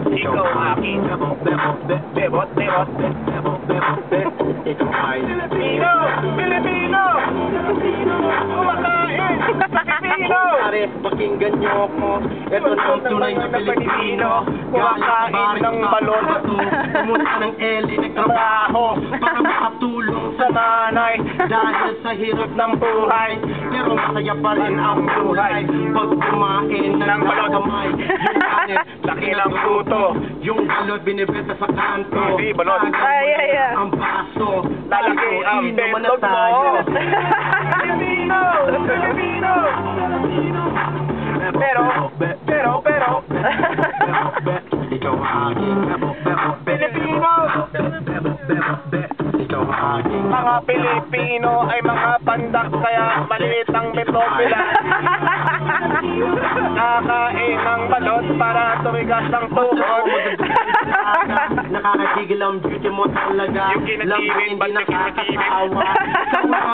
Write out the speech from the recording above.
Ikaw aking bebot. Ikaw ay Pilipino! Kumakain! Pilipino! Pare, pakinggan niyo ako. Ito na ang tunay na Pilipino. Kumakain ng balon. Pumunta ng LA, nagtrabaho para makatulong sa nanay. Dahil sa hirap ng buhay, pero masaya pa rin ang buhay. Pag kumain ng balon, kamay, yung kanin, Laki ng puto. yung balon binibenta sa kanto. Hindi, balon. Ay. Ang baso, Lalaki ang inuman na betlog mo. tayo. Pilipino! Pero, Ikaw aking Pilipino! Ikaw aking Mga Pilipino ay mga pandak kaya maliit ang metropila. Nakain ng balot para tumigas ang tuhod. Nakakatigil ang beauty mo talaga. Yung kinatigil, Lambing, ba't hindi nakakatigil? nakakasawa.